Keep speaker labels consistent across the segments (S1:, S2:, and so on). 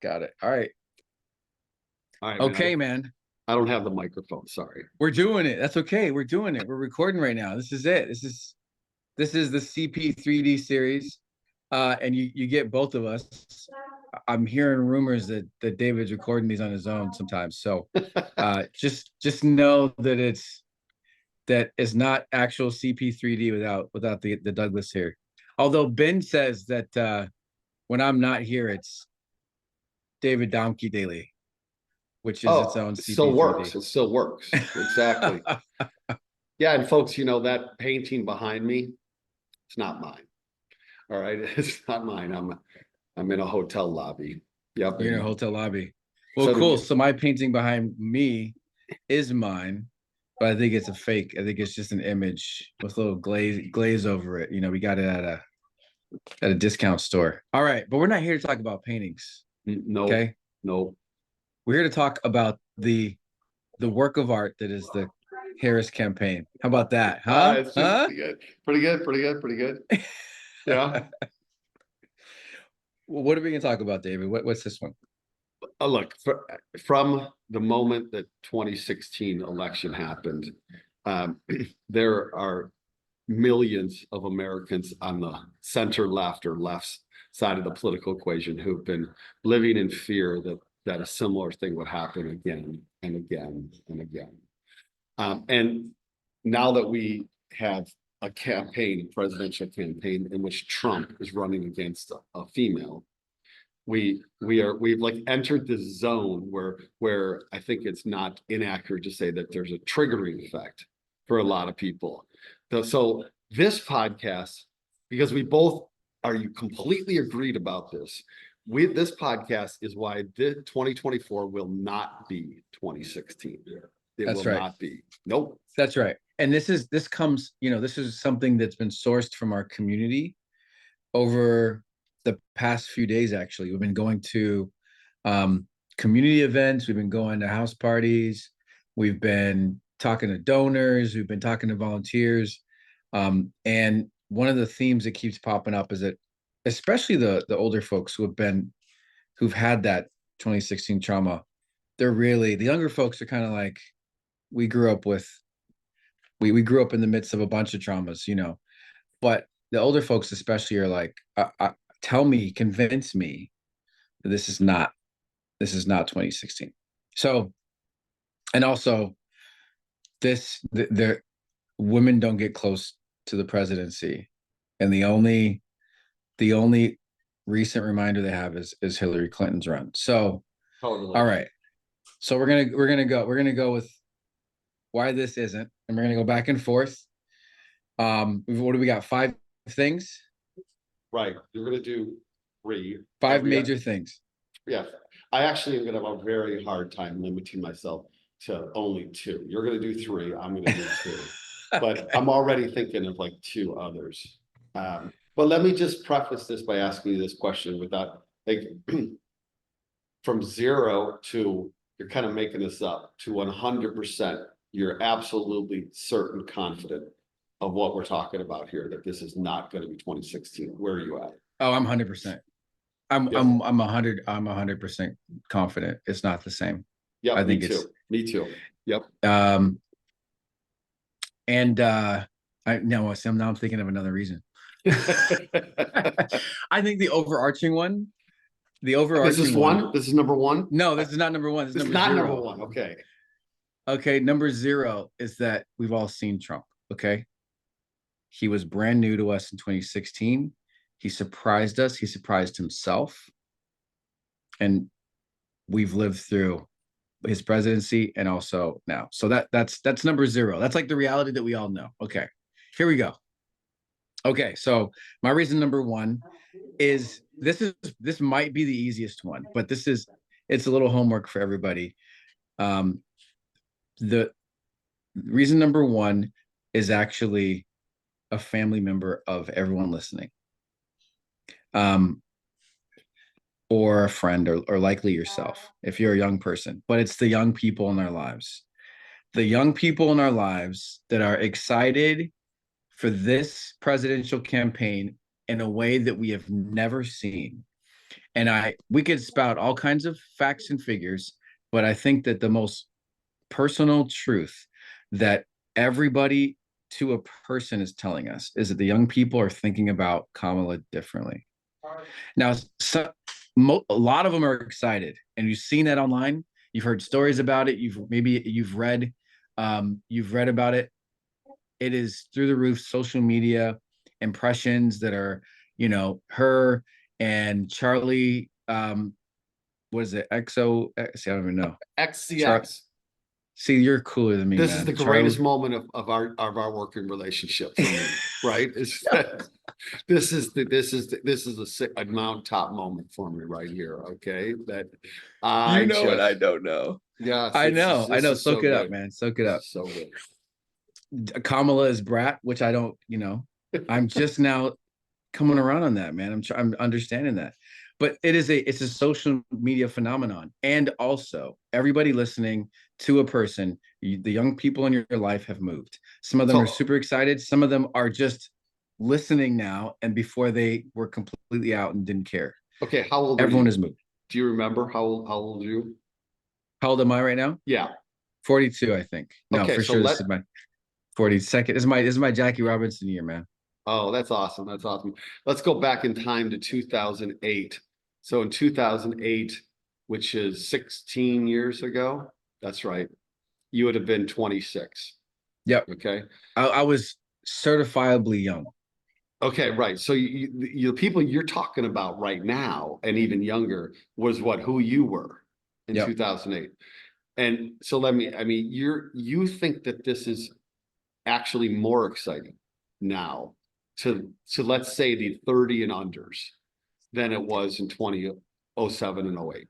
S1: Got it. All right.
S2: All right,
S1: Okay,
S2: man.
S1: man.
S2: I don't have the microphone. Sorry.
S1: We're doing it. That's okay. We're doing it. We're recording right now. This is it. This is the CP3D series. And you get both of us. I'm hearing rumors that David's recording these on his own sometimes. So just know that it's not actual CP3D without the Douglas here. Although Ben says that when I'm not here, it's David Domke Daily, which is its
S2: Oh,
S1: own
S2: it still works.
S1: CP3D.
S2: It still works. Exactly. Yeah, and folks, that painting behind me, it's not mine. All right, it's not mine. I'm in a hotel lobby. Yep.
S1: You're in a hotel lobby. Well,
S2: So
S1: cool. So my painting behind me is mine, but I think it's a fake. I think it's just an image with a little glaze over it. We got it at a discount store. All right, but we're not here to talk about paintings.
S2: no,
S1: Okay.
S2: no.
S1: We're here to talk about the work of art that is the Harris campaign. How about that? Huh?
S2: It's just
S1: Huh?
S2: pretty good, pretty good, pretty good. Yeah.
S1: Well, what are we gonna talk about, David? What's this one?
S2: Look, from the moment that 2016 election happened, there are millions of Americans on the center left or left side of the political equation who've been living in fear that a similar thing would happen again and again and again. And now that we have a presidential campaign in which Trump is running against a female, we've like entered this zone where I think it's not inaccurate to say that there's a triggering effect for a lot of people. So this podcast, because we both are completely agreed about this, this podcast is why the 2024 will not be 2016. It
S1: That's
S2: will
S1: right.
S2: not be. Nope.
S1: That's right. And this is something that's been sourced from our community over the past few days. Actually, we've been going to community events, we've been going to house parties, we've been talking to donors, we've been talking to volunteers, and one of the themes that keeps popping up is that especially the older folks who've had that 2016 trauma, the younger folks are kind of like, we grew up in the midst of a bunch of traumas, but the older folks especially are like, convince me that this is not 2016. So, and also the women don't get close to the presidency, and the only recent reminder they have is Hillary Clinton's run. So,
S2: Totally.
S1: All right, so we're gonna go with why this isn't, and we're gonna go back and forth. What do we got? 5 things.
S2: Right. You're gonna do 3.
S1: 5 major things.
S2: Yeah. I actually am gonna have a very hard time limiting myself to only 2. You're gonna do 3. I'm gonna do 2. But I'm already thinking of like 2 others. But let me just preface this by asking you this question without from 0 to, you're kind of making this up, to 100%, you're absolutely certain, confident of what we're talking about here, that this is not going to be 2016. Where are you at?
S1: Oh, I'm 100%. I'm 100% confident it's not the same.
S2: Yeah,
S1: I think
S2: me too. Yep.
S1: And now I'm thinking of another reason. I think the overarching one.
S2: This is one. This is number 1.
S1: No, this is not number 1.
S2: This is not 0. Number 1. Okay.
S1: Okay. Number 0 is that we've all seen Trump. Okay. He was brand new to us in 2016. He surprised us. He surprised himself. And we've lived through his presidency and also now. So that's number 0. That's like the reality that we all know. Okay. Here we go. Okay. So my reason number 1 is this might be the easiest one, but it's a little homework for everybody. The reason number 1 is actually a family member of everyone listening, or a friend, or likely yourself if you're a young person. But it's the young people in our lives, that are excited for this presidential campaign in a way that we have never seen. And we could spout all kinds of facts and figures, but I think that the most personal truth that everybody to a person is telling us is that the young people are thinking about Kamala differently. Now, a lot of them are excited, and you've seen that online. You've heard stories about it. You've read about it. It is through the roof. Social media impressions that are, her and Charlie. What is it? See, I don't even know.
S2: XCX.
S1: See, you're cooler than me,
S2: This
S1: man.
S2: is the greatest moment of our working relationship for me, right? This is a mountaintop moment for me right here. Okay, that I
S1: what I don't know.
S2: Yeah,
S1: I know. Soak it up,
S2: good.
S1: man. Soak it
S2: This
S1: up.
S2: is so good.
S1: Kamala is brat, which I don't. I'm just now coming around on that, man. I'm understanding that. But it's a social media phenomenon. And also everybody listening to a person, the young people in your life have moved. Some of them are super excited. Some of them are just listening now. And before they were completely out and didn't care.
S2: Okay. How old
S1: Everyone
S2: are you?
S1: has moved.
S2: Do you remember how old are you?
S1: How old am I right now?
S2: Yeah.
S1: 42, I think. No,
S2: okay,
S1: for
S2: so
S1: sure. This is my 42nd. This is my Jackie Robinson year, man.
S2: Oh, that's awesome. That's awesome. Let's go back in time to 2008. So in 2008, which is 16 years ago, that's right. You would have been 26.
S1: Yep.
S2: Okay.
S1: I was certifiably young.
S2: Okay, right. So the people you're talking about right now, and even younger, was who you were in
S1: Yep.
S2: 2008. And so you think that this is actually more exciting now to let's say the 30 and unders than it was in 2007 and 08.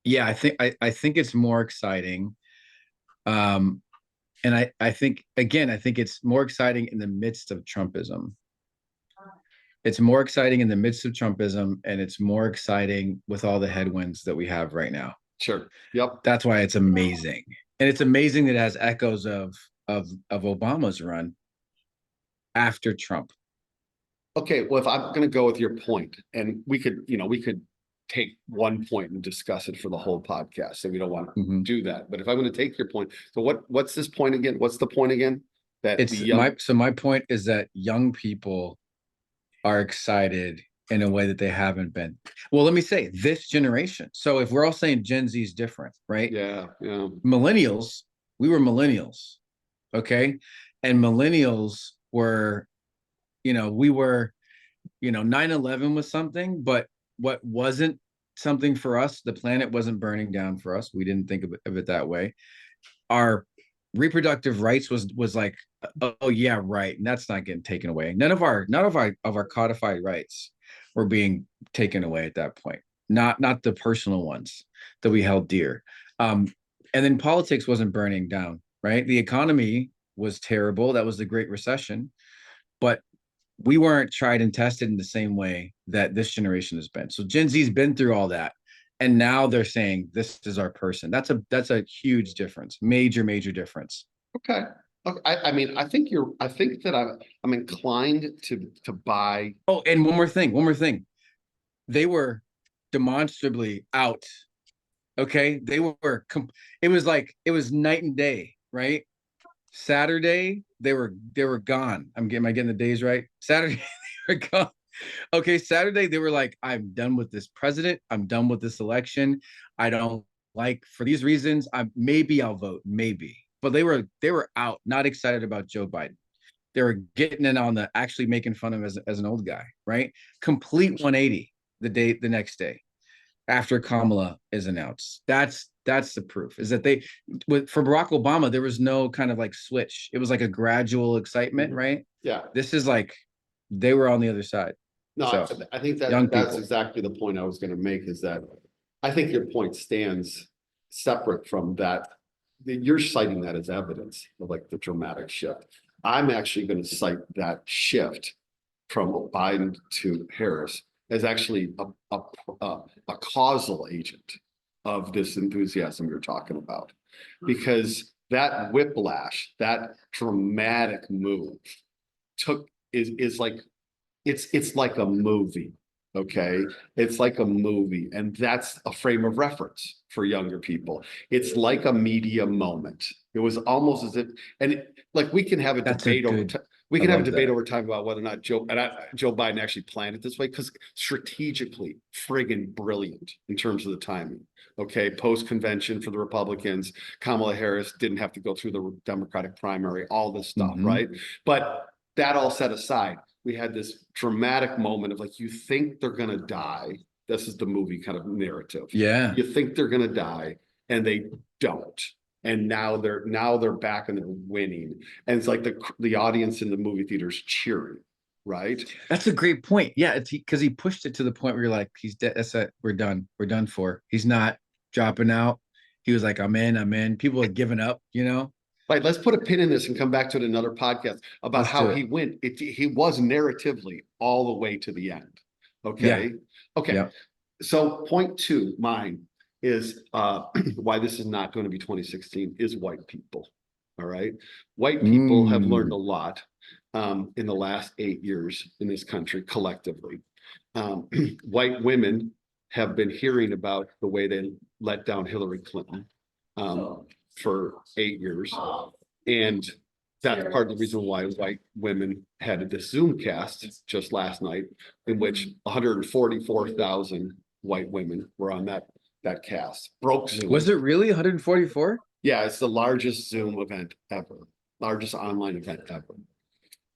S1: Yeah, I think it's more exciting. And I think it's more exciting in the midst of Trumpism. It's more exciting in the midst of Trumpism, and it's more exciting with all the headwinds that we have right now.
S2: Sure. Yep.
S1: That's why it's amazing. And it's amazing that it has echoes of Obama's run after Trump.
S2: Okay, well, if I'm going to go with your point, and we could take one point and discuss it for the whole podcast, so we don't want to do that. But if I'm going to take your point, so what's this point again? What's the point again?
S1: My point is that young people are excited in a way that they haven't been. Well, let me say this generation. So if we're all saying Gen Z is different, right?
S2: Yeah.
S1: Millennials, we were millennials, okay? And millennials were, we were, 9/11 was something, but what wasn't something for us, the planet wasn't burning down for us. We didn't think of it that way. Our reproductive rights was like, oh yeah, right, and that's not getting taken away. None of our codified rights were being taken away at that point. Not the personal ones that we held dear. And then politics wasn't burning down, right? The economy was terrible. That was the Great Recession, but we weren't tried and tested in the same way that this generation has been. So Gen Z's been through all that, and now they're saying this is our person. That's a huge difference, major difference.
S2: Okay. I think I'm inclined to buy.
S1: Oh, and one more thing. They were demonstrably out. Okay, it was night and day, right? Saturday they were gone. Am I getting the days right? Saturday they were gone. Okay, Saturday they were like, I'm done with this president. I'm done with this election. I don't like, for these reasons. Maybe I'll vote, maybe. But they were out, not excited about Joe Biden. They were getting in on the actually making fun of him as an old guy, right? Complete 180 the next day after Kamala is announced. That's the proof, is that for Barack Obama, there was no kind of like switch. It was like a gradual excitement, right?
S2: Yeah.
S1: This is like they were on the other side.
S2: No,
S1: So,
S2: I think that's exactly the point I was going to make, is that I think your point stands separate from that. You're citing that as evidence of like the dramatic shift. I'm actually going to cite that shift from Biden to Harris as actually a causal agent of this enthusiasm you're talking about, because that whiplash, that dramatic move is like, it's like a movie. Okay. It's like a movie, and that's a frame of reference for younger people. It's like a media moment. It was almost as if, like we can have a
S1: That's a
S2: debate over,
S1: good,
S2: we
S1: I
S2: can have a
S1: love
S2: debate
S1: that.
S2: over time about whether or not Joe Biden actually planned it this way, because strategically friggin' brilliant in terms of the timing. Okay. Post convention for the Republicans, Kamala Harris didn't have to go through the Democratic primary, all this stuff,
S1: Hmm.
S2: right? But that all set aside, we had this dramatic moment of like, you think they're going to die. This is the movie kind of narrative.
S1: Yeah.
S2: You think they're going to die and they don't. And now they're back and they're winning. And it's like the audience in the movie theaters cheering, right?
S1: That's a great point. Yeah, it's because he pushed it to the point where you're like, he's dead. That's it. We're done. We're done for. He's not dropping out. He was like, I'm in. I'm in. People had given up.
S2: Right, let's put a pin in this and come back to it in another podcast about
S1: Let's
S2: how
S1: do
S2: he
S1: it.
S2: went. He was narratively all the way to the end.
S1: Yeah.
S2: Okay. Okay.
S1: Yeah.
S2: So point two, mine is why this is not going to be 2016 is white people. All right. White people have learned a
S1: Mm.
S2: lot in the last 8 years in this country collectively. Um, white women have been hearing about the way they let down Hillary Clinton for 8 years. And that's part of the reason why white women had this Zoom cast just last night, in which 144,000 white women were on that cast. Broke Zoom.
S1: Was it really 144?
S2: Yeah, it's the largest Zoom event ever, largest online event ever.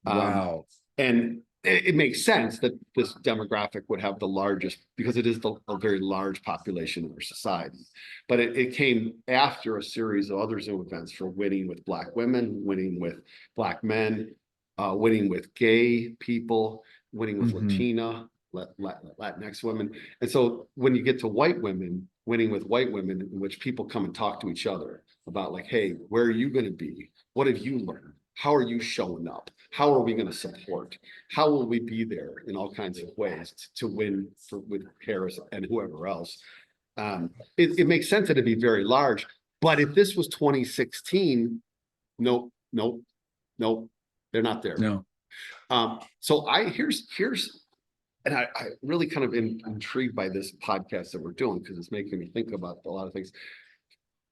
S1: Wow.
S2: And it makes sense that this demographic would have the largest, because it is a very large population in our society. But it came after a series of other Zoom events for winning with Black women, winning with Black men, winning with gay people, winning with
S1: Hmm.
S2: Latina, Latinx women. And so when you get to white women, winning with white women, in which people come and talk to each other about like, hey, where are you going to be? What have you learned? How are you showing up? How are we going to support? How will we be there in all kinds of ways to win with Harris and whoever else? It makes sense that it'd be very large. But if this was 2016, nope, nope, nope, they're not there.
S1: No.
S2: So here's and I really kind of intrigued by this podcast that we're doing, because it's making me think about a lot of things.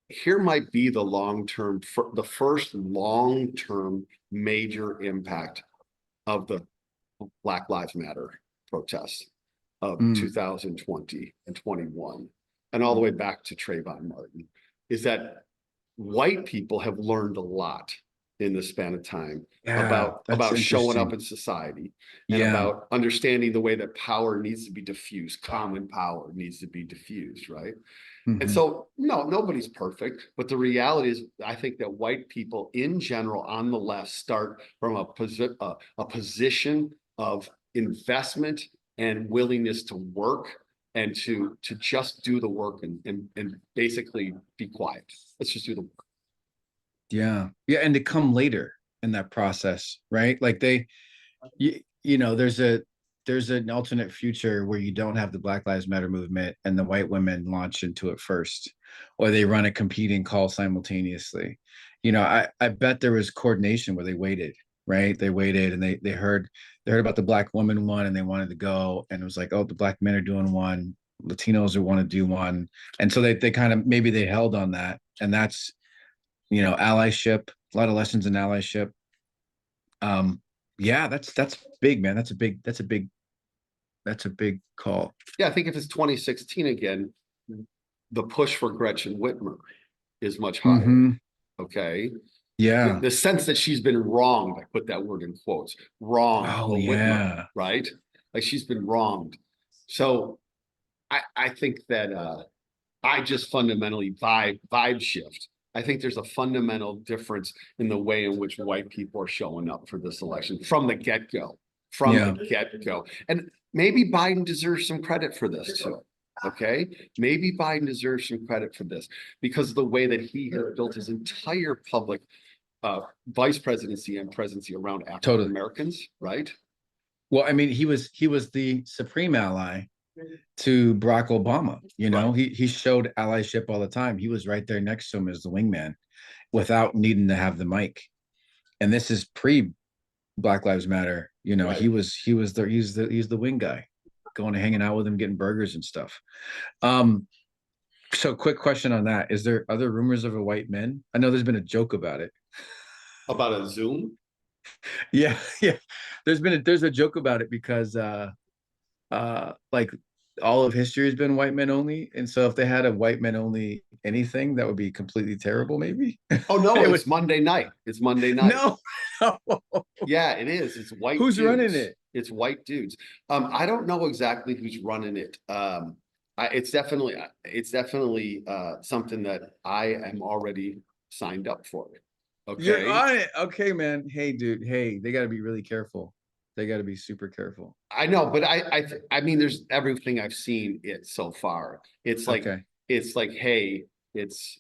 S2: Here might be the first long-term major impact of the Black Lives Matter protests of
S1: Mm.
S2: 2020 and 21, and all the way back to Trayvon Martin, is that white people have learned a lot in the span of time
S1: Yeah, that's
S2: about showing up
S1: interesting.
S2: in society, and
S1: Yeah.
S2: about understanding the way that power needs to be diffused, common power needs to be diffused, right? And
S1: Hmm.
S2: so, no, nobody's perfect, but the reality is, I think that white people in general on the left start from a position of investment and willingness to work, and to just do the work, and basically be quiet. Let's just do the work.
S1: Yeah. Yeah. And to come later in that process, right? Like there's an alternate future where you don't have the Black Lives Matter movement and the white women launch into it first, or they run a competing call simultaneously. I bet there was coordination where they waited, right? They waited and they heard about the Black woman one and they wanted to go, and it was like, oh, the Black men are doing one, Latinos are want to do one. And so they kind of maybe they held on that. And that's, allyship, a lot of lessons in allyship. Um, yeah, that's big, man. That's a big call.
S2: Yeah, I think if it's 2016 again, the push for Gretchen Whitmer is much higher.
S1: Hmm.
S2: Okay.
S1: Yeah.
S2: The sense that she's been wronged, I put that word in quotes, wronged,
S1: Oh,
S2: Whitmer,
S1: yeah.
S2: right? Like she's been wronged. So I think that I just fundamentally vibe shift. I think there's a fundamental difference in the way in which white people are showing up for this election from the get-go. From
S1: Yeah.
S2: the get-go. And maybe Biden deserves some credit for this too. Okay. Maybe Biden deserves some credit for this, because of the way that he has built his entire public vice presidency and presidency around African
S1: Totally.
S2: Americans, right?
S1: Well, I mean, he was the supreme ally to Barack Obama.
S2: Right.
S1: He showed allyship all the time. He was right there next to him as the wingman without needing to have the mic. And this is pre Black Lives Matter.
S2: Right.
S1: He's the wing guy. going and hanging out with him, getting burgers and stuff. Um, so quick question on that. Is there other rumors of a white men? I know there's been a joke about it.
S2: About a Zoom?
S1: Yeah, yeah. There's a joke about it because like all of history has been white men only. And so if they had a white men only anything, that would be completely terrible, maybe.
S2: Oh, no,
S1: It would
S2: it's Monday night. It's Monday night.
S1: no, no.
S2: Yeah, it is. It's white
S1: Who's running
S2: dudes.
S1: it?
S2: It's white dudes. I don't know exactly who's running it. It's definitely something that I am already signed up for.
S1: You're
S2: Okay.
S1: on it. Okay, man. Hey, dude. Hey, they got to be really careful. They got to be super careful.
S2: I know, but I mean, there's everything I've seen it so far.
S1: Okay.
S2: It's like, hey, it's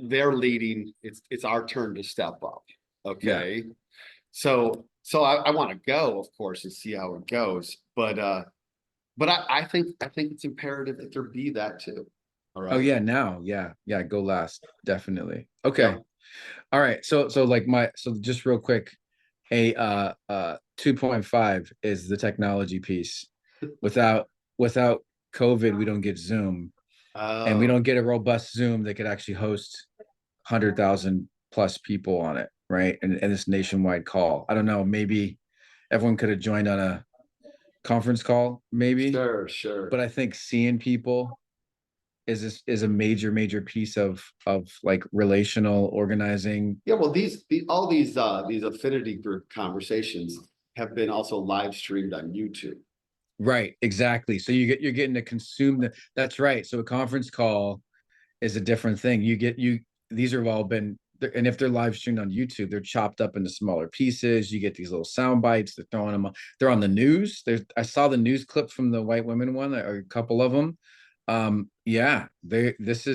S2: they're leading. It's our turn to step up.
S1: Yeah.
S2: Okay. So I want to go, of course, and see how it goes. But I think it's imperative that there be that too. All
S1: Oh
S2: right.
S1: yeah, now. Yeah. Yeah, go last. Definitely. Okay.
S2: Yep.
S1: All right. So like so just real quick, a 2.5 is the technology piece. Without COVID, we don't get Zoom, and we
S2: Oh,
S1: don't get a robust Zoom that could actually host 100,000 plus people on it, right? And this nationwide call. I don't know, maybe everyone could have joined on a conference call, maybe,
S2: sure, sure.
S1: but I think seeing people is a major piece of like relational organizing.
S2: Yeah, well, all these affinity group conversations have been also live streamed on YouTube.
S1: Right, exactly. So you're getting to consume that's right. So a conference call is a different thing. These have all been, and if they're live streamed on YouTube, they're chopped up into smaller pieces. You get these little sound bites. They're throwing them. They're on the news. I saw the news clip from the white women one, or a couple of them. Yeah, this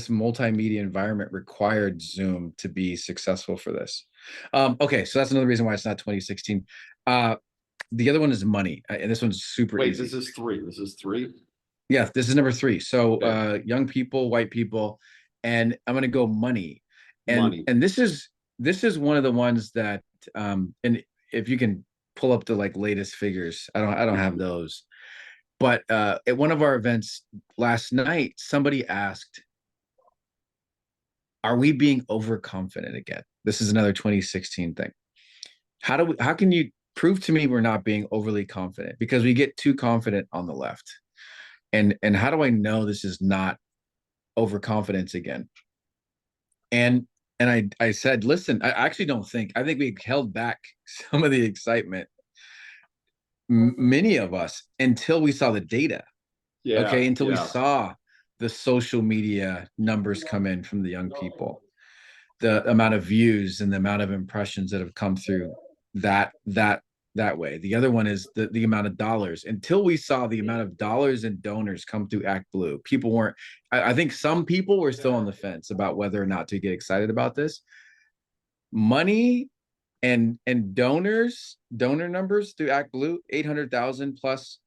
S1: multimedia environment required Zoom to be successful for this. Okay, so that's another reason why it's not 2016. The other one is money, and this one's super
S2: Wait, this
S1: easy.
S2: is three. This is three.
S1: Yeah, this is number three. So
S2: Okay.
S1: young people, white people, and I'm gonna go money.
S2: Money.
S1: And this is one of the ones that and if you can pull up the like latest figures, I don't have
S2: Mhm.
S1: those. But at one of our events last night, somebody asked, are we being overconfident again? This is another 2016 thing. How can you prove to me we're not being overly confident? Because we get too confident on the left. And how do I know this is not overconfidence again? And I said, listen, I actually don't think, I think we held back some of the excitement, many of us, until we saw the data.
S2: Yeah,
S1: Okay, until we
S2: yeah.
S1: saw the social media numbers come in from the young people, the amount of views and the amount of impressions that have come through that way. The other one is the amount of dollars. Until we saw the amount of dollars and donors come through Act Blue, people weren't. I think some people were still on the fence about whether or not to get excited about this. Money and donor numbers through Act Blue, 800,000 plus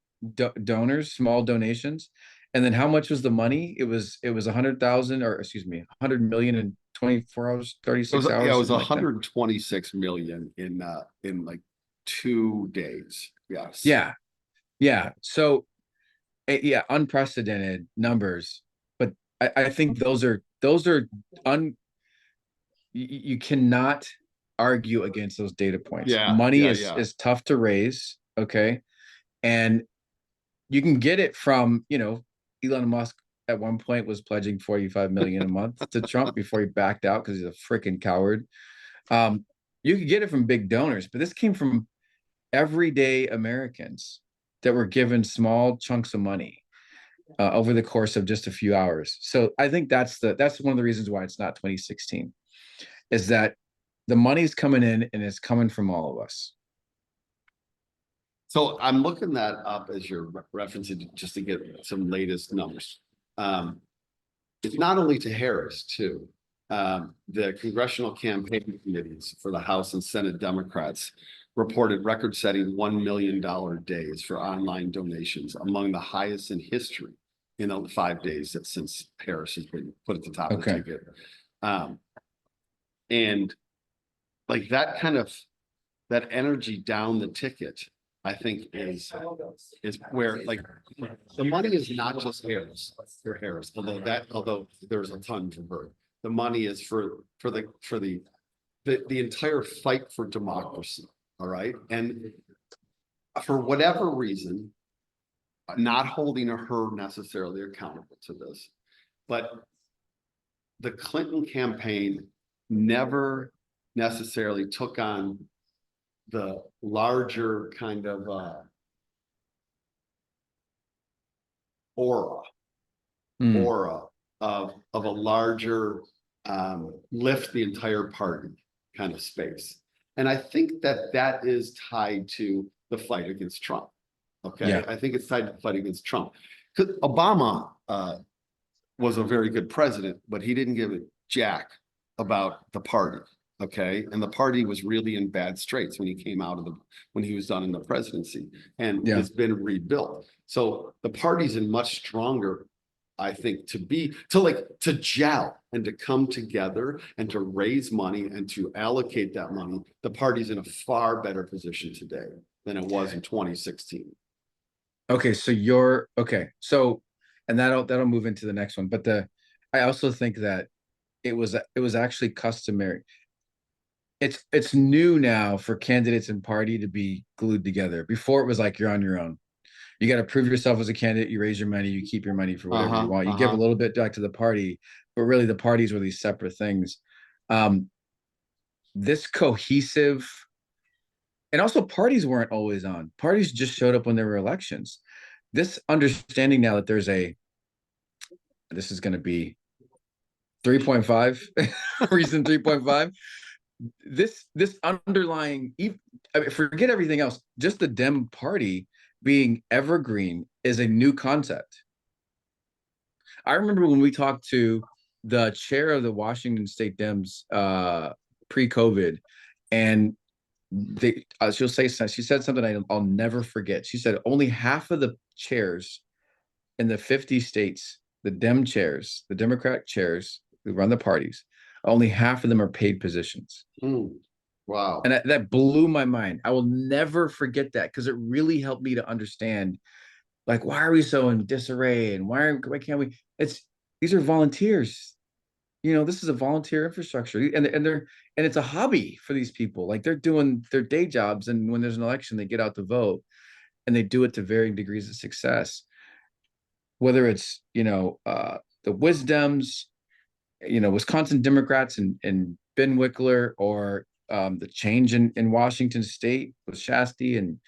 S1: donors, small donations. And then how much was the money? It was 100,000, or excuse me, 100 million in 24 hours,
S2: It was
S1: 36
S2: yeah, it
S1: hours,
S2: was
S1: something like that.
S2: 126 million in like 2 days. Yes.
S1: Yeah. Yeah. So yeah, unprecedented numbers. But I think those are un you cannot argue against those data points.
S2: Yeah,
S1: Money
S2: yeah,
S1: is
S2: yeah.
S1: tough to raise, okay? And you can get it from, Elon Musk at one point was pledging 45 million a month to Trump before he backed out because he's a freaking coward. Um, you could get it from big donors, but this came from everyday Americans that were given small chunks of money over the course of just a few hours. So I think that's one of the reasons why it's not 2016, is that the money's coming in and it's coming from all of us.
S2: So I'm looking that up as you're referencing just to get some latest numbers. It's not only to Harris too. The congressional campaign committees for the House and Senate Democrats reported record-setting $1 million days for online donations, among the highest in history in the 5 days that since Harris has been put at the top of the
S1: Okay.
S2: ticket. And like that kind of that energy down the ticket I think is where like the money is not just Harris, although there's a ton for her. The money is for the entire fight for democracy. All right. And for whatever reason, not holding her necessarily accountable to this, but the Clinton campaign never necessarily took on the larger kind of aura of a larger lift the entire party kind of space. And I think that is tied to the fight against Trump. Okay.
S1: Yeah.
S2: I think it's tied to the fight against Trump. Because Obama was a very good president, but he didn't give a jack about the party. Okay. And the party was really in bad straits when he came out of when he was done in the presidency, and it's been rebuilt. So the party's in much stronger, I think, to gel and to come together and to raise money and to allocate that money. The party's in a far better position today than it was in 2016.
S1: Okay. So, and that'll move into the next one. But I also think that it was actually customary. It's new now for candidates and party to be glued together. Before it was like you're on your own. You got to prove yourself as a candidate. You raise your money. You keep your money for whatever you want. You give a little bit back to the party, but really the parties were these separate things. This cohesive, and also parties weren't always on. Parties just showed up when there were elections. This understanding now that this is going to be 3.5 reason 3.5. This underlying, I mean, forget everything else. Just the Dem party being evergreen is a new concept. I remember when we talked to the chair of the Washington State Dems pre-COVID, and she said something I'll never forget. She said only half of the chairs in the 50 states, the Dem chairs, the Democratic chairs who run the parties, only half of them are paid positions.
S2: Wow.
S1: And that blew my mind. I will never forget that, because it really helped me to understand, like, why are we so in disarray, and why can't we? These are volunteers. This is a volunteer infrastructure, and it's a hobby for these people. Like, they're doing their day jobs, and when there's an election, they get out to vote, and they do it to varying degrees of success. Whether it's the Wisdoms, Wisconsin Democrats and Ben Wickler, or the change in Washington State with Shasty, and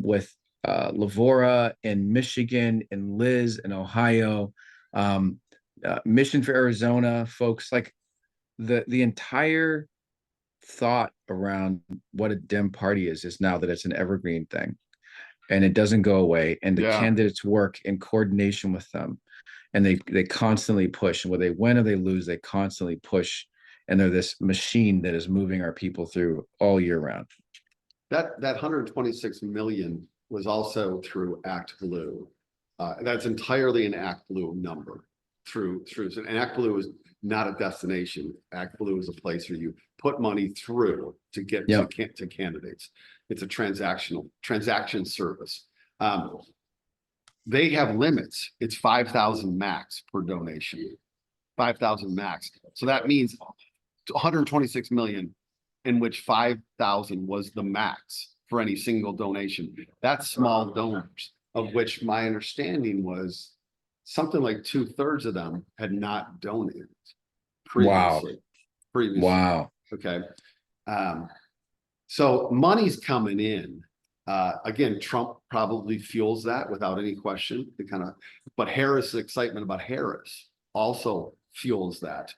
S1: with Lavora in Michigan, and Liz in Ohio, Mission for Arizona folks. Like, the entire thought around what a Dem party is now that it's an evergreen thing, and it doesn't go away, and the candidates work in coordination with them, and they constantly push, and whether they win or they lose, they constantly push, and they're this machine that is moving our people through all year round.
S2: That 126 million was also through Act Blue. That's entirely an Act Blue number through. And Act Blue is not a destination. Act Blue is a place where you put money through to get to candidates. It's a transaction service. They have limits. It's 5,000 max per donation, 5,000 max. So that means 126 million, in which 5,000 was the max for any single donation. That's small donors, of which my understanding was something like 2/3 of them had not donated previously.
S1: Wow.
S2: Okay. So money's coming in. Again, Trump probably fuels that without any question. But Harris' excitement about Harris also fuels that.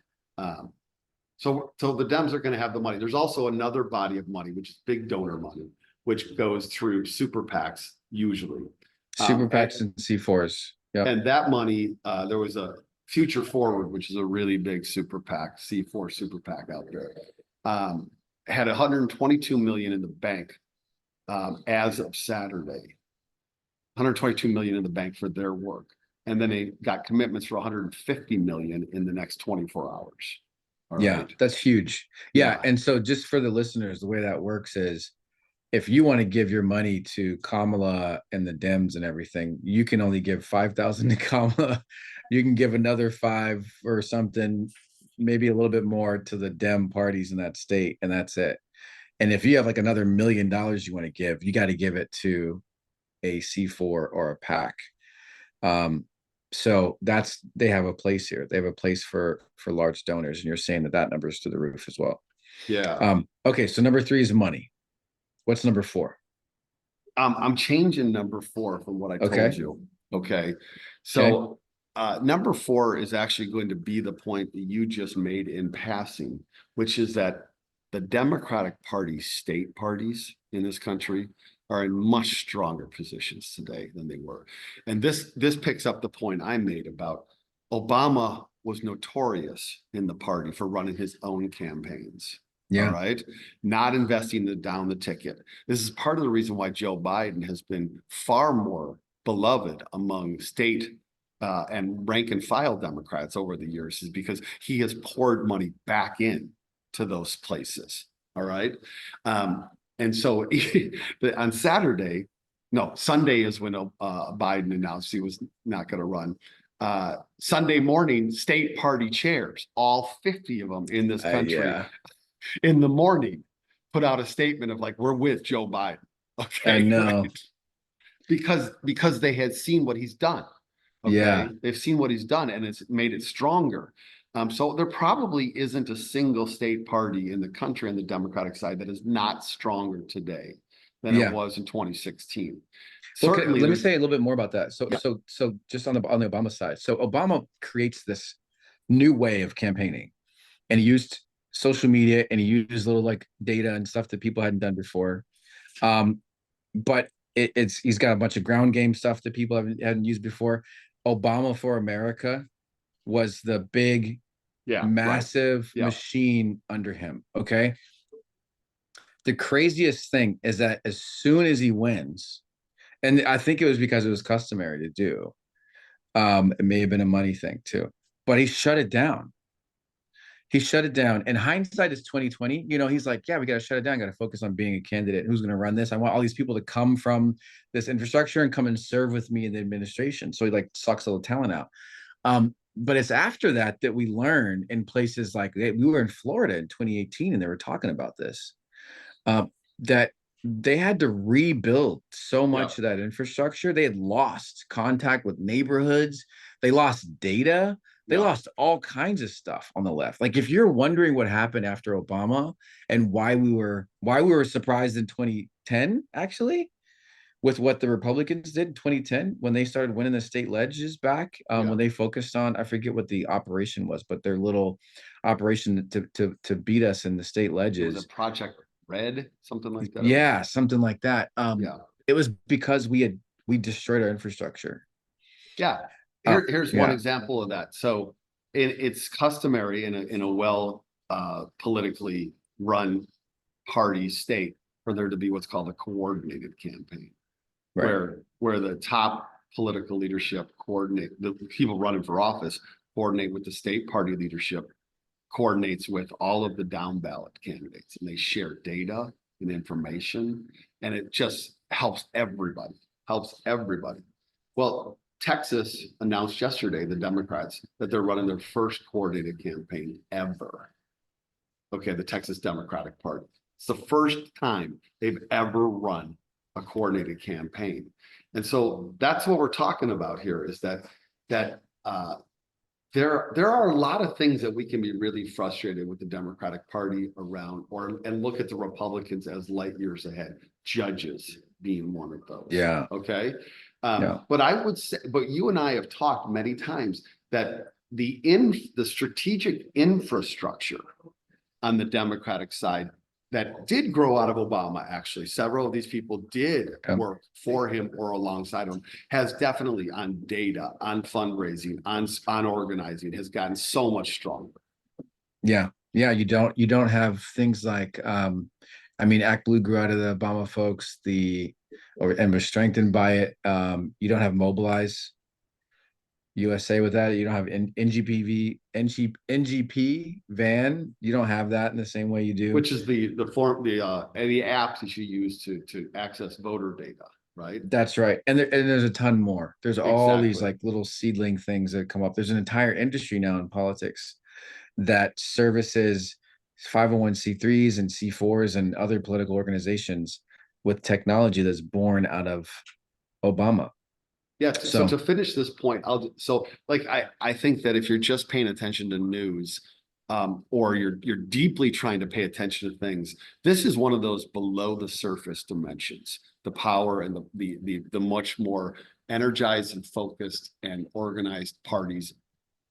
S2: So the Dems are going to have the money. There's also another body of money, which is big donor money, which goes through super PACs usually.
S1: Super PACs and C4s.
S2: Yep. And that money, there was a Future Forward, which is a really big super PAC, C4 super PAC out there, had 122 million in the bank as of Saturday. 122 million in the bank for their work. And then they got commitments for 150 million in the next 24 hours.
S1: Right. That's huge. Yeah. And so just for the listeners, the way that works is if you want to give your money to Kamala and the Dems and everything, you can only give 5,000 to Kamala. You can give another five or something, maybe a little bit more to the Dem parties in that state, and that's it. And if you have like another $1 million you want to give, you got to give it to a C4 or a PAC. So that's they have a place here. They have a place for large donors, and you're saying that that number is to the roof as well.
S2: Yeah.
S1: Okay, so number three is money. What's number four?
S2: I'm changing number four from what I told
S1: Okay.
S2: you. Okay.
S1: Okay.
S2: So number four is actually going to be the point that you just made in passing, which is that the Democratic Party state parties in this country are in much stronger positions today than they were. And this picks up the point I made about Obama was notorious in the party for running his own campaigns. All
S1: Yeah.
S2: right. Not investing down the ticket. This is part of the reason why Joe Biden has been far more beloved among state and rank and file Democrats over the years, is because he has poured money back in to those places. All right. And so on Saturday, no, Sunday is when Biden announced he was not going to run. Sunday morning, state party chairs, all 50 of them in this country,
S1: Yeah.
S2: in the morning, put out a statement of like, we're with Joe Biden. Okay.
S1: I know.
S2: Right? Because they had seen what he's done. Okay.
S1: Yeah.
S2: They've seen what he's done and it's made it stronger. So there probably isn't a single state party in the country on the Democratic side that is not stronger today than it
S1: Yeah.
S2: was in 2016.
S1: Okay,
S2: Certainly,
S1: let me say a little bit more about that.
S2: yeah,
S1: So just on the Obama side. So Obama creates this new way of campaigning, and he used social media and he used little like data and stuff that people hadn't done before. But it's he's got a bunch of ground game stuff that people hadn't used before. Obama for America was the big,
S2: yeah, right,
S1: massive
S2: yeah,
S1: machine under him. Okay. The craziest thing is that as soon as he wins, and I think it was because it was customary to do, it may have been a money thing too, but he shut it down. He shut it down. And hindsight is 2020. You know, he's like, yeah, we got to shut it down. Got to focus on being a candidate. Who's going to run this? I want all these people to come from this infrastructure and come and serve with me in the administration. So he like sucks all the talent out. But it's after that that we learn in places like we were in Florida in 2018 and they were talking about this, that they had to rebuild so
S2: yeah,
S1: much of that infrastructure. They had lost contact with neighborhoods. They lost data. They
S2: yeah,
S1: lost all kinds of stuff on the left. Like if you're wondering what happened after Obama and why we were surprised in 2010, actually, with what the Republicans did in 2010 when they started winning the state ledges back,
S2: yeah.
S1: when they focused on, I forget what the operation was, but their little operation to beat us in the state
S2: It was a
S1: ledges.
S2: Project Red, something like that. It was,
S1: Yeah, something like that.
S2: yeah,
S1: It was because we destroyed our infrastructure.
S2: yeah. Here's one
S1: Yeah.
S2: example of that. So it's customary in a well politically run party state for there to be what's called a coordinated campaign,
S1: Right.
S2: where the top political leadership coordinate, the people running for office coordinate with the state party leadership, coordinates with all of the down ballot candidates, and they share data and information, and it just helps everybody. Helps everybody. Well, Texas announced yesterday, the Democrats, that they're running their first coordinated campaign ever. Okay, the Texas Democratic Party. It's the first time they've ever run a coordinated campaign. And so that's what we're talking about here, is that there are a lot of things that we can be really frustrated with the Democratic Party around, and look at the Republicans as light years ahead, judges being one of those.
S1: Yeah.
S2: Okay.
S1: Yeah.
S2: But I would say, but you and I have talked many times that the strategic infrastructure on the Democratic side that did grow out of Obama, actually, several of these people did work for him or alongside him, has definitely on data, on fundraising, on organizing, has gotten so much stronger.
S1: Yeah. Yeah. You don't have things like I mean, Act Blue grew out of the Obama folks, and was strengthened by it. You don't have Mobilize. USA with that. You don't have NGP van. You don't have that in the same way you do.
S2: Which is the form, the apps that you use to access voter data, right?
S1: That's right. And there's a ton more. There's all these
S2: Exactly.
S1: like little seedling things that come up. There's an entire industry now in politics that services 501c3s and C4s and other political organizations with technology that's born out of Obama.
S2: Yeah, so
S1: So
S2: to finish this point, so like I think that if you're just paying attention to news, or you're deeply trying to pay attention to things, this is one of those below the surface dimensions, the power and the much more energized and focused and organized parties,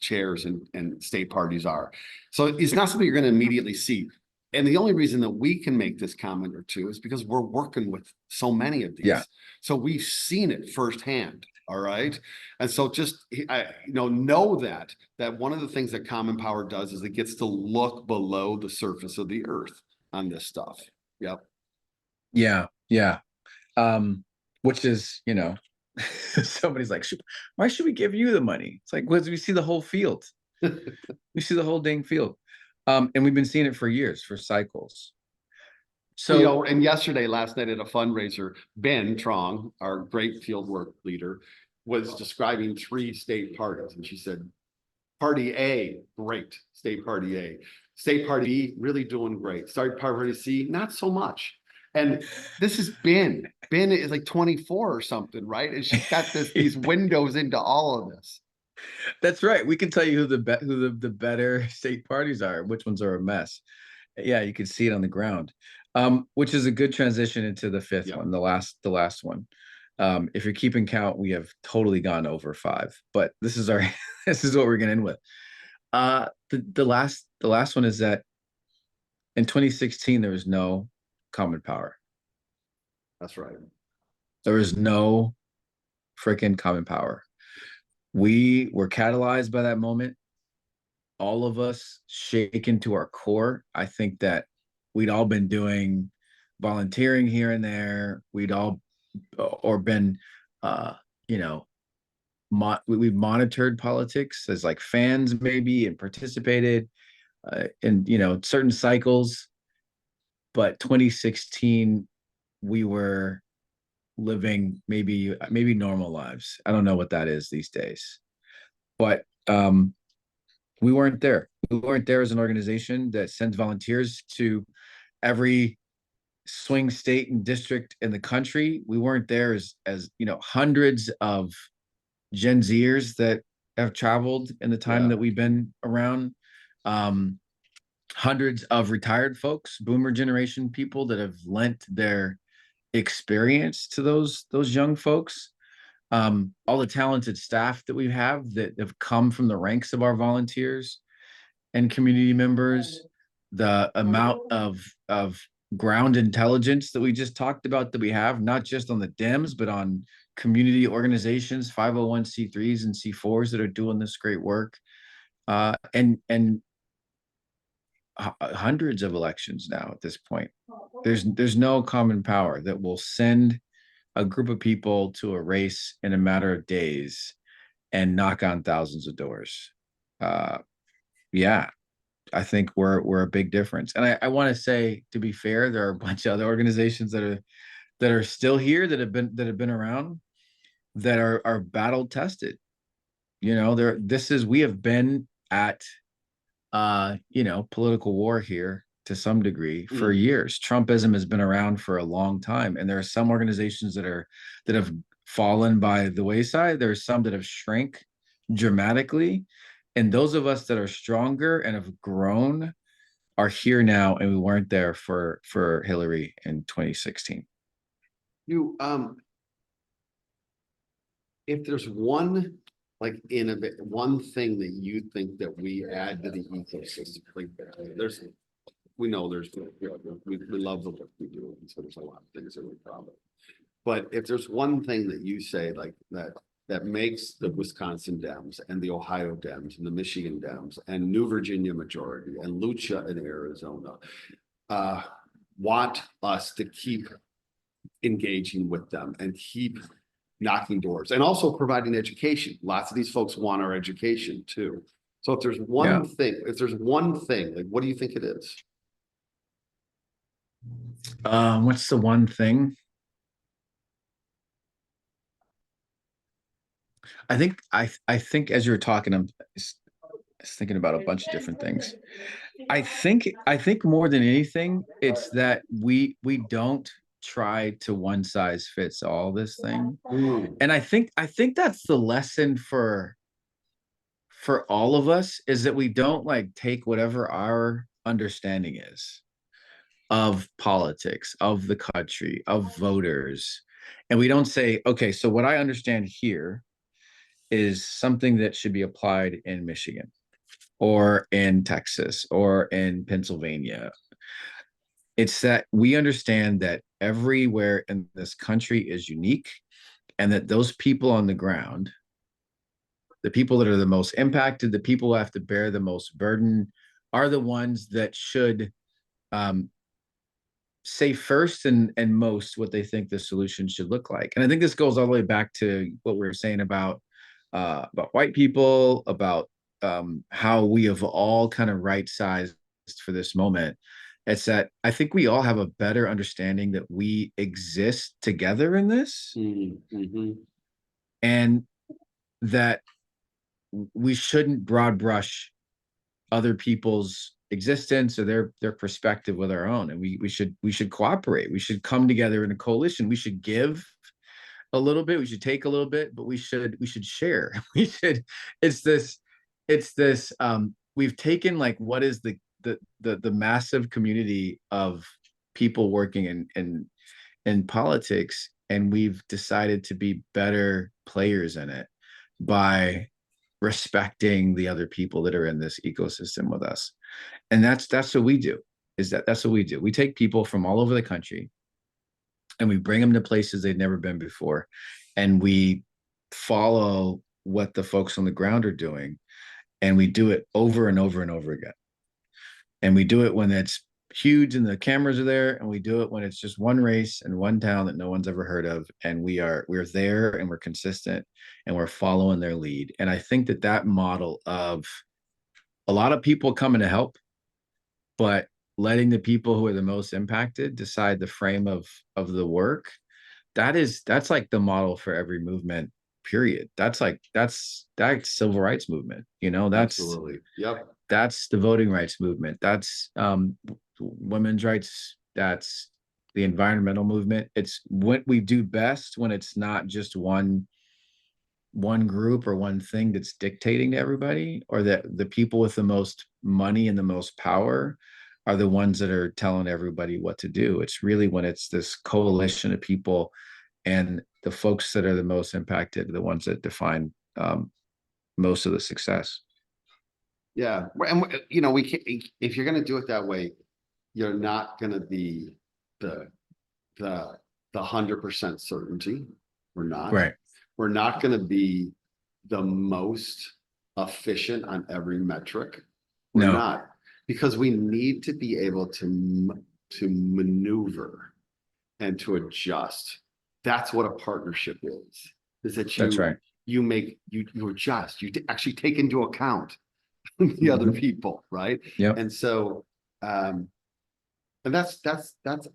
S2: chairs and state parties are. So it's not something you're going to immediately see. And the only reason that we can make this comment or two is because we're working with so many of
S1: yeah,
S2: these. So we've seen it firsthand. All right. And so just, know that one of the things that Common Power does is it gets to look below the surface of the earth on this stuff. Yep.
S1: yeah. Which is, somebody's like, why should we give you the money? It's like, because we see the whole field. We see the whole dang field. And we've been seeing it for years, for cycles. So
S2: And last night at a fundraiser, Ben Trong, our great fieldwork leader, was describing 3 state parties. And she said, Party A, great, state party A. State party B, really doing great. State party C, not so much. And this is Ben. Ben is like 24 or something, right? And she's got these windows into all of this.
S1: that's right. We can tell you who the better state parties are, which ones are a mess. Yeah, you can see it on the ground. Which is a good transition into the fifth
S2: Yeah.
S1: one, the last one. If you're keeping count, we have totally gone over 5, but this is our this is what we're getting in with. The last one is that in 2016 there was no common power.
S2: That's right.
S1: There was no freaking common power. We were catalyzed by that moment. All of us shaken to our core. I think that we'd all been doing volunteering here and there. We'd all or been you know we've monitored politics as like fans maybe and participated in certain cycles, but 2016 we were living maybe normal lives. I don't know what that is these days, but we weren't there. We weren't there as an organization that sends volunteers to every swing state and district in the country. We weren't there as hundreds of Gen Zers that have traveled in the time
S2: Yeah.
S1: that we've been around. Um, Hundreds of retired folks, boomer generation people that have lent their experience to those young folks. All the talented staff that we have that have come from the ranks of our volunteers and community members, the amount of ground intelligence that we just talked about that we have, not just on the Dems, but on community organizations, 501c3s and C4s that are doing this great work, and hundreds of elections now at this point. There's no common power that will send a group of people to a race in a matter of days and knock on thousands of doors. Yeah, I think we're a big difference. And I want to say, to be fair, there are a bunch of other organizations that are still here that have been around that are battle tested. We have been at political war here to some degree for years. Trumpism has been around for a long time, and there are some organizations that have fallen by the wayside. There are some that have shrank dramatically, and those of us that are stronger and have grown are here now, and we weren't there for Hillary in 2016.
S2: You if there's one one thing that you think that we add to the ecosystem, like we know we love the work we do, and so there's a lot of things that we're proud of. But if there's one thing that you say like that makes the Wisconsin Dems and the Ohio Dems and the Michigan Dems and New Virginia majority and Lucha in Arizona want us to keep engaging with them and keep knocking doors and also providing education. Lots of these folks want our education too. So if there's
S1: Yeah.
S2: one thing, like, what do you think it is?
S1: What's the one thing? I think as you were talking, I'm thinking about a bunch of different things. I think more than anything, it's that we don't try to one size fits all this thing.
S2: Mm,
S1: And I think that's the lesson for all of us, is that we don't like take whatever our understanding is of politics, of the country, of voters, and we don't say, okay, so what I understand here is something that should be applied in Michigan or in Texas or in Pennsylvania. It's that we understand that everywhere in this country is unique, and that those people on the ground, the people that are the most impacted, the people who have to bear the most burden, are the ones that should um, say first and most what they think the solution should look like. And I think this goes all the way back to what we were saying about white people, about how we have all kind of right sized for this moment. It's that I think we all have a better understanding that we exist together in this,
S2: mhm.
S1: and that we shouldn't broad brush other people's existence or their perspective with our own. And we should cooperate. We should come together in a coalition. We should give a little bit, we should take a little bit, but we should share. We should it's this we've taken like what is the massive community of people working in politics, and we've decided to be better players in it by respecting the other people that are in this ecosystem with us. And that's what we do. That's what we do. We take people from all over the country and we bring them to places they've never been before, and we follow what the folks on the ground are doing, and we do it over and over and over again. And we do it when it's huge and the cameras are there, and we do it when it's just one race and one town that no one's ever heard of, and we're there and we're consistent and we're following their lead. And I think that model of a lot of people coming to help, but letting the people who are the most impacted decide the frame of the work, that's like the model for every movement, period. That's civil rights movement,
S2: Absolutely. Yep.
S1: that's the voting rights movement, that's women's rights, that's the environmental movement. It's what we do best when it's not just one group or one thing that's dictating to everybody, or that the people with the most money and the most power are the ones that are telling everybody what to do. It's really when it's this coalition of people, and the folks that are the most impacted are the ones that define most of the success.
S2: Yeah. And we can't, if you're going to do it that way, you're not going to be the, the 100% certainty. We're not.
S1: Right.
S2: We're not going to be the most efficient on every metric. We're
S1: No,
S2: not, because we need to be able to maneuver and to adjust. That's what a partnership is that
S1: that's right.
S2: you adjust, actually take into account the other people, right?
S1: Yep.
S2: And so and that's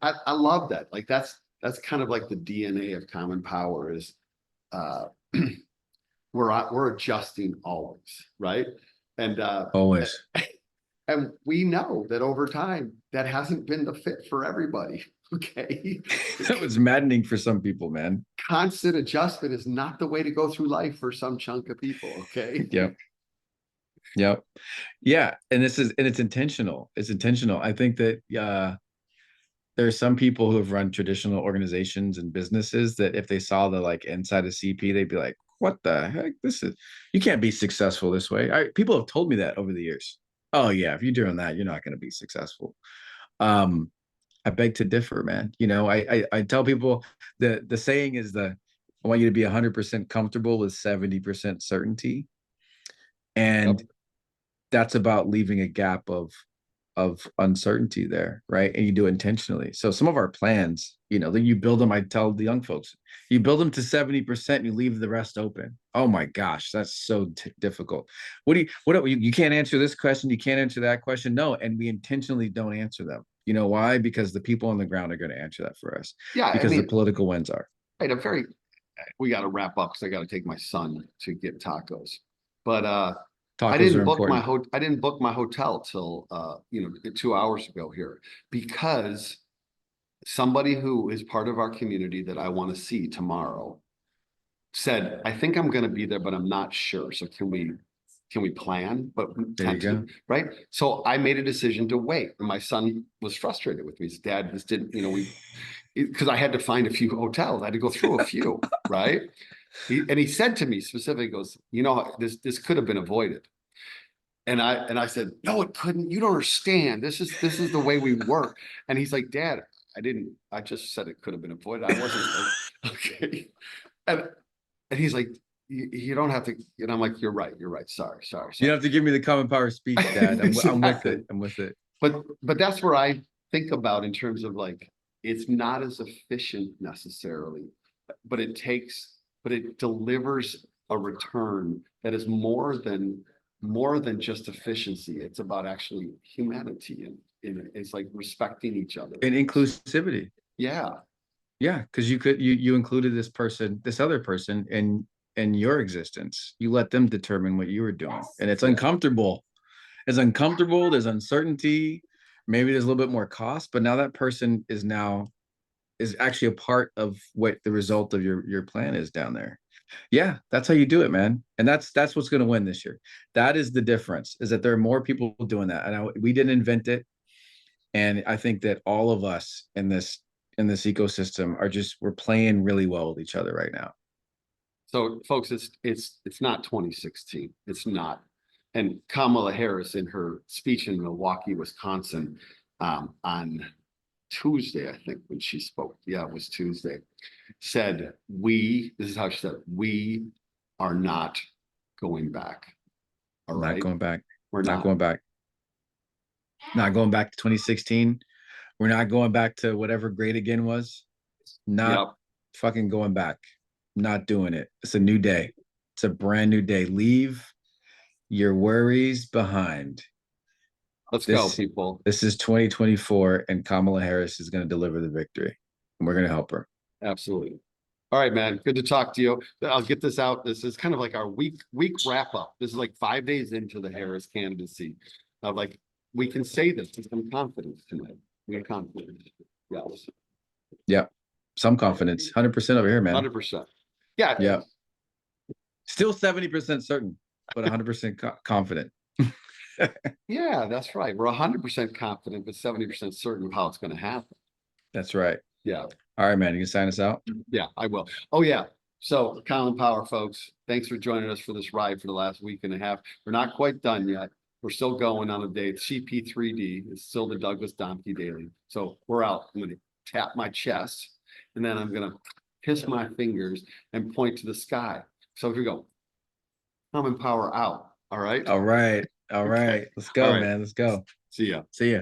S2: I love that. Like that's kind of like the DNA of Common Power is uh we're adjusting always, right? And
S1: Always.
S2: and we know that over time that hasn't been the fit for everybody. Okay.
S1: That was maddening for some people, man.
S2: Constant adjustment is not the way to go through life for some chunk of people. Okay.
S1: Yep. Yep. Yeah. And it's intentional. It's intentional. I think that there are some people who have run traditional organizations and businesses that if they saw the like inside of CP, they'd be like, what the heck? You can't be successful this way. People have told me that over the years. Oh yeah, if you're doing that, you're not going to be successful. Um, I beg to differ, man. I tell people the saying is I want you to be 100% comfortable with 70% certainty. And
S2: Yep.
S1: that's about leaving a gap of of uncertainty there, right? And you do it intentionally. So some of our plans, that you build them, I tell the young folks, you build them to 70% and you leave the rest open. Oh my gosh, that's so difficult. You can't answer this question, you can't answer that question. No, and we intentionally don't answer them. You know why? Because the people on the ground are going to answer that for us.
S2: Yeah, I
S1: Because the
S2: mean,
S1: political winds are.
S2: right, we got to wrap up because I got to take my son to get tacos. But
S1: Tacos are important.
S2: I didn't book my hotel till 2 hours ago here because somebody who is part of our community that I want to see tomorrow said, I think I'm going to be there, but I'm not sure. So can we plan? But
S1: There you go.
S2: right? So I made a decision to wait. And my son was frustrated with me. His dad just didn't, because I had to find a few hotels. I had to go through a few, right? He said to me specifically, he goes, this could have been avoided. And I said, no, it couldn't. You don't understand. This is the way we work. And he's like, Dad, I just said it could have been avoided. I wasn't okay. And he's like, you don't have to, and I'm like, you're right. Sorry.
S1: You don't have to give me the common power speech, Dad. I'm with
S2: Exactly.
S1: it. I'm with it.
S2: But that's where I think about in terms of like, it's not as efficient necessarily, but it delivers a return that is more than just efficiency. It's about actually humanity and it's like respecting each other.
S1: And inclusivity.
S2: Yeah.
S1: Yeah, because you included this other person in your existence. You let them determine what you were doing. And it's uncomfortable. It's uncomfortable, there's uncertainty, maybe there's a little bit more cost, but now that person is actually a part of what the result of your plan is down there. Yeah, that's how you do it, man. And that's what's going to win this year. That is the difference, is that there are more people doing that. And we didn't invent it. And I think that all of us in this ecosystem we're playing really well with each other right now.
S2: So folks, it's not 2016. It's not. And Kamala Harris in her speech in Milwaukee, Wisconsin, on Tuesday, I think when she spoke, yeah, it was Tuesday, said, this is how she said, we are not going back. All right.
S1: Not going back.
S2: We're not
S1: going back. Not going back to 2016. We're not going back to whatever Great Again was. Not fucking going back. Not doing it. It's a new day. It's a brand new day. Leave your worries behind.
S2: Let's go, people.
S1: This is 2024, and Kamala Harris is going to deliver the victory, and we're going to help her.
S2: Absolutely. All right, man. Good to talk to you. I'll get this out. This is kind of like our week wrap up. This is like 5 days into the Harris candidacy. We can say this with some confidence tonight. We have confidence. Yes.
S1: Yeah. Some confidence. 100% over here, man.
S2: 100%. Yeah.
S1: Yeah. Still 70% certain, but 100% confident.
S2: Yeah, that's right. We're 100% confident, but 70% certain of how it's going to happen.
S1: That's right.
S2: Yeah.
S1: All right, man. You can sign us out?
S2: Yeah, I will. Oh, yeah. So, Colin Power, folks, thanks for joining us for this ride for the last week and a half. We're not quite done yet. We're still going on a day. CP3D is still the Douglas Domke Daily. So we're out. I'm going to tap my chest, and then I'm going to kiss my fingers and point to the sky. So here we go. Common Power out. All right.
S1: All right. All right. Let's go, man. Let's go.
S2: See ya.
S1: See ya.